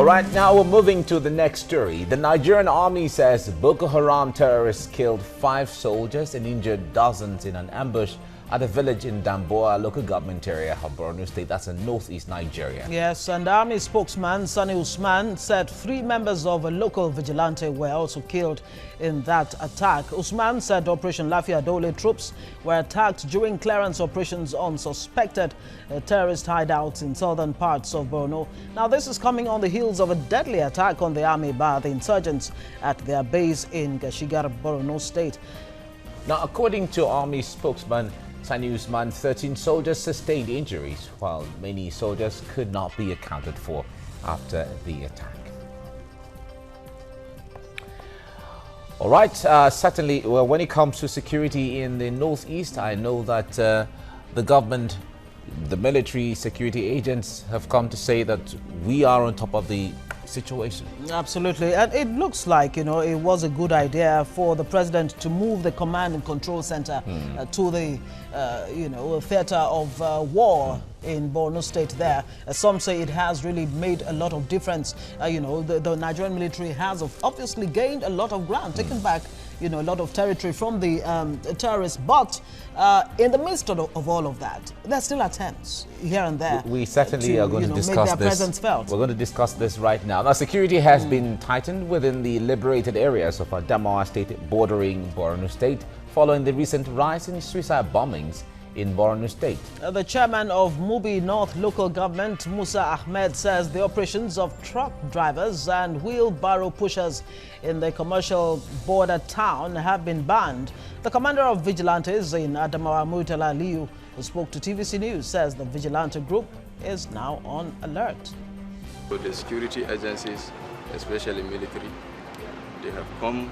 All right, now we're moving to the next story. The Nigerian army says Boko Haram terrorists killed 5 soldiers and injured dozens in an ambush at a village in Damboa local government area of Borno State, that's in northeast Nigeria. Yes, and Army spokesman Sani Usman said 3 members of a local vigilante were also killed in that attack. Usman said Operation Lafia Dole troops were attacked during clearance operations on suspected terrorist hideouts in southern parts of Borno. Now, this is coming on the heels of a deadly attack on the army by the insurgents at their base in Gashigar, Borno State. Now, according to army spokesman Sani Usman, 13 soldiers sustained injuries, while many soldiers could not be accounted for after the attack. All right, certainly, well, when it comes to security in the northeast, I know that the government, the military security agents have come to say that we are on top of the situation. Absolutely, and it looks like, you know, it was a good idea for the president to move the command and control center to the, theater of war in Borno State there. Some say it has really made a lot of difference. The Nigerian military has obviously gained a lot of ground, taken back, a lot of territory from the terrorists. But in the midst of all of that, there's still attempts here and there. We certainly are going to discuss make their this. presence felt. We're going to discuss this right now. Now, security has been tightened within the liberated areas of Adamawa State bordering Borno State following the recent rise in suicide bombings in Borno State. The chairman of Mubi North local government, Musa Ahmed, says the operations of truck drivers and wheelbarrow pushers in the commercial border town have been banned. The commander of vigilantes in Adamawa, Murtala Aliyu, who spoke to TVC News, says the vigilante group is now on alert. So the security agencies, especially military, they have come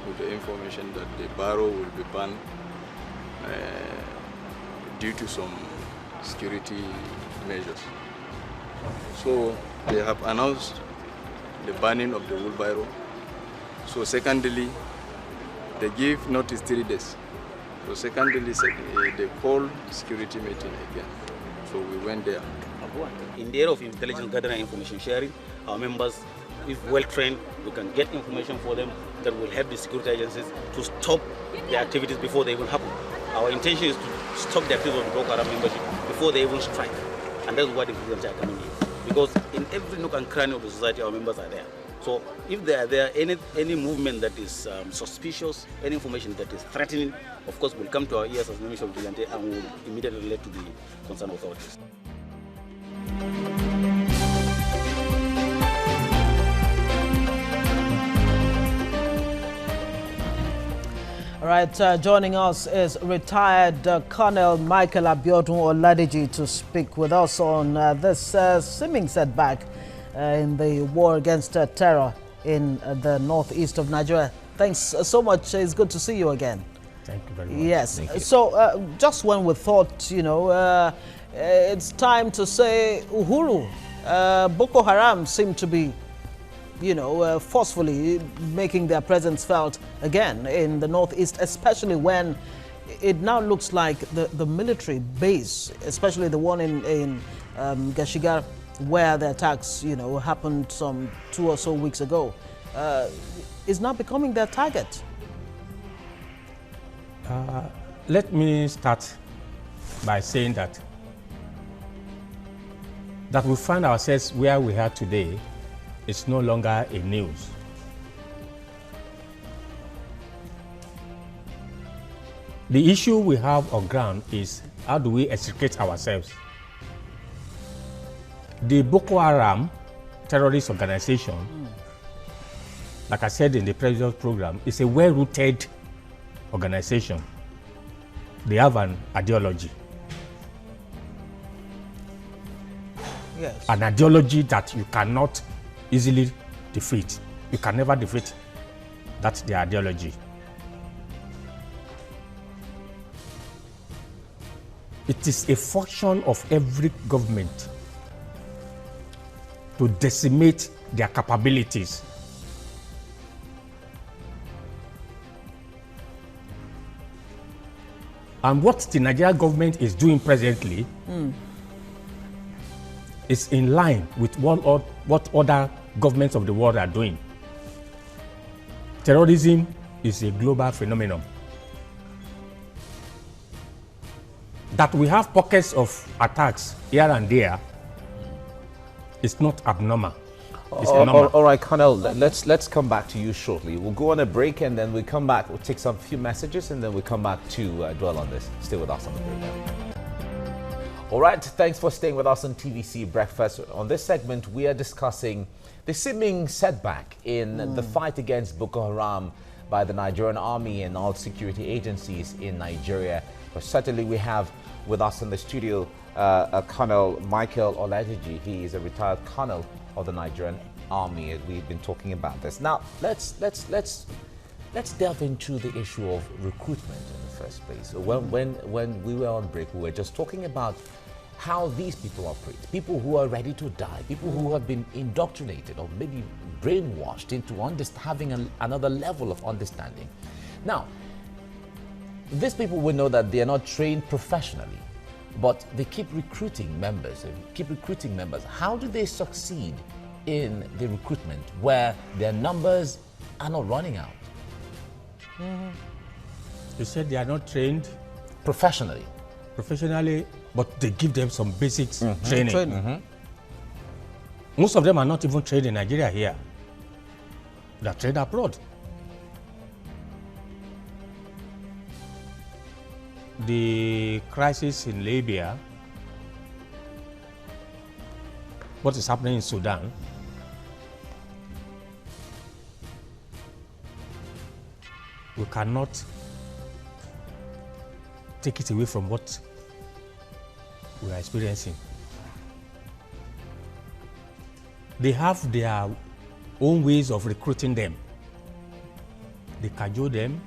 with the information that the barrow will be banned due to some security measures. So they have announced the banning of the wheelbarrow. So secondly, they give notice 3 days. So secondly, they call security meeting again. So we went there. In the area of intelligence gathering and information sharing, our members, if well trained, we can get information for them that will help the security agencies to stop the activities before they even happen. Our intention is to stop the activities of the Boko Haram membership before they even strike. And that's what the vigilante are coming here. Because in every nook and cranny of the society, our members are there. So if they are there, any movement that is suspicious, any information that is threatening, of course, will come to our ears as members of vigilante and will immediately relate to the concerned authorities. All right, joining us is retired Colonel Michael Abiodun Oladeji to speak with us on this seeming setback in the war against terror in the northeast of Nigeria. Thanks so much. It's good to see you again. Thank you very much. Yes. So just when we thought, it's time to say Uhuru, Boko Haram seemed to be forcefully making their presence felt again in the northeast, especially when it now looks like the military base, especially the one in Gashigar, where the attacks, happened some 2 or so weeks ago, is now becoming their target. Let me start by saying that we find ourselves where we are today is no longer a news. The issue we have on ground is how do we extricate ourselves? The Boko Haram terrorist organization, like I said in the previous program, is a well-rooted organization. They have an ideology. Yes. An ideology that you cannot easily defeat. You can never defeat that's the ideology. It is a function of every government to decimate their capabilities. And what the Nigerian government is doing presently is in line with what other governments of the world are doing. Terrorism is a global phenomenon. That we have pockets of attacks here and there is not abnormal. It's normal. All right, Colonel, let's come back to you shortly. We'll go on a break and then we come back. We'll take some few messages and then we'll come back to dwell on this. Stay with us on the program. All right, thanks for staying with us on TVC Breakfast. On this segment, we are discussing the seeming setback in the fight against Boko Haram by the Nigerian army and all security agencies in Nigeria. But certainly we have with us in the studio Colonel Michael Oladeji. He is a retired colonel of the Nigerian army. We've been talking about this. Now, let's delve into the issue of recruitment in the first place. When we were on break, we were just talking about how these people operate. People who are ready to die, people who have been indoctrinated or maybe brainwashed into having another level of understanding. Now, these people will know that they are not trained professionally, but they keep recruiting members. How do they succeed in the recruitment where their numbers are not running out? You said they are not trained Professionally, but they give them some basic training. Most of them are not even trained in Nigeria here. They are trained abroad. The crisis in Libya, what is happening in Sudan, we cannot take it away from what we are experiencing. They have their own ways of recruiting them. They cajole them.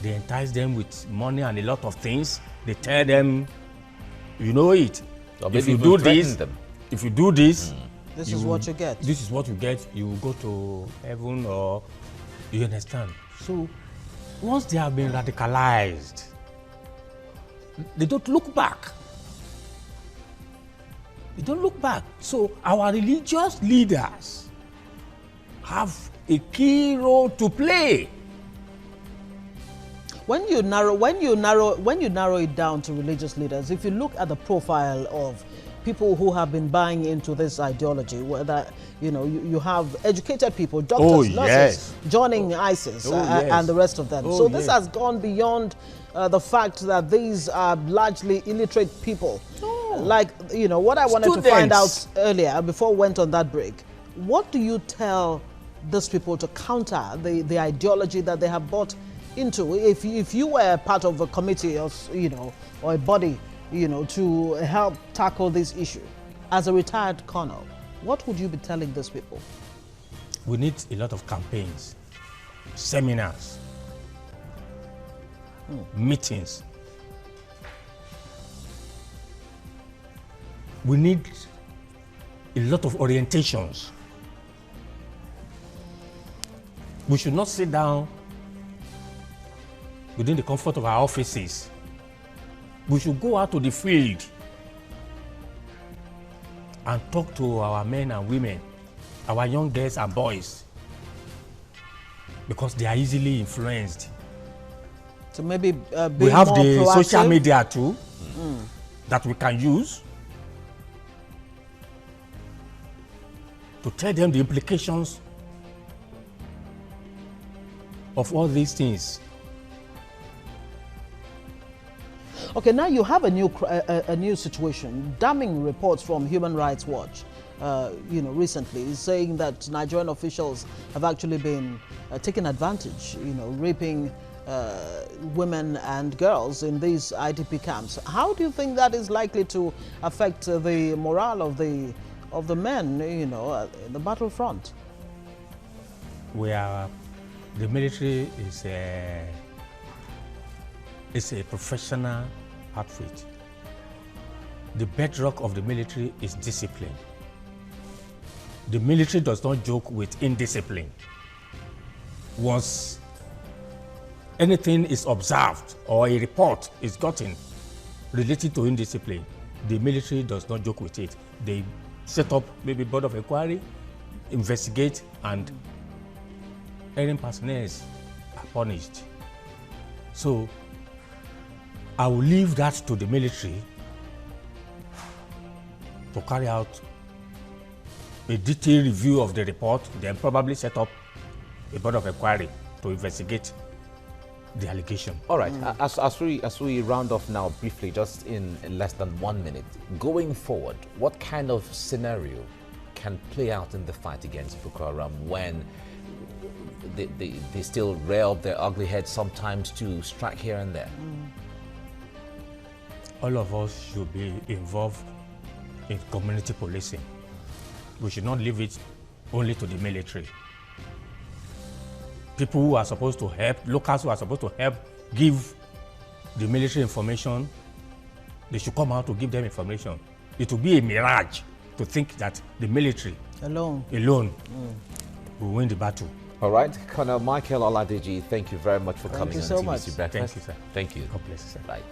They entice them with money and a lot of things. They tell them, you know it. If you do this, this is what you get. This is what you get. You will go to heaven, or you understand. So once they have been radicalized, they don't look back. They don't look back. So our religious leaders have a key role to play. When you narrow it down to religious leaders, if you look at the profile of people who have been buying into this ideology, whether you have educated people, doctors, nurses, joining ISIS and the rest of them. So this has gone beyond the fact that these are largely illiterate people. Like what I wanted to find out earlier before we went on that break. What do you tell these people to counter the ideology that they have bought into? If you were part of a committee or a body to help tackle this issue as a retired colonel, what would you be telling these people? We need a lot of campaigns, seminars, meetings. We need a lot of orientations. We should not sit down within the comfort of our offices. We should go out to the field and talk to our men and women, our young girls and boys, because they are easily influenced. So maybe be we have more the proactive. social media too that we can use to tell them the implications of all these things. Okay, now you have a new situation. Damning reports from Human Rights Watch, recently saying that Nigerian officials have actually been taking advantage, raping women and girls in these IDP camps. How do you think that is likely to affect the morale of the men, in the battlefront? The military is a professional outfit. The bedrock of the military is discipline. The military does not joke with indiscipline. Once anything is observed or a report is gotten related to indiscipline, the military does not joke with it. They set up maybe board of inquiry, investigate, and erring personnel are punished. So I will leave that to the military to carry out a detailed review of the report, then probably set up a board of inquiry to investigate the allegation. All right, as we round off now briefly, just in less than 1 minute, going forward, what kind of scenario can play out in the fight against Boko Haram when they still rear up their ugly heads sometimes to strike here and there? All of us should be involved in community policing. We should not leave it only to the military. People who are supposed to help, locals who are supposed to help give the military information, they should come out to give them information. It will be a mirage to think that the military alone will win the battle. All right, Colonel Michael Oladeji, thank you very much for coming on so TVC much. Breakfast. Thank you, sir. Thank you. God bless you, sir. Right.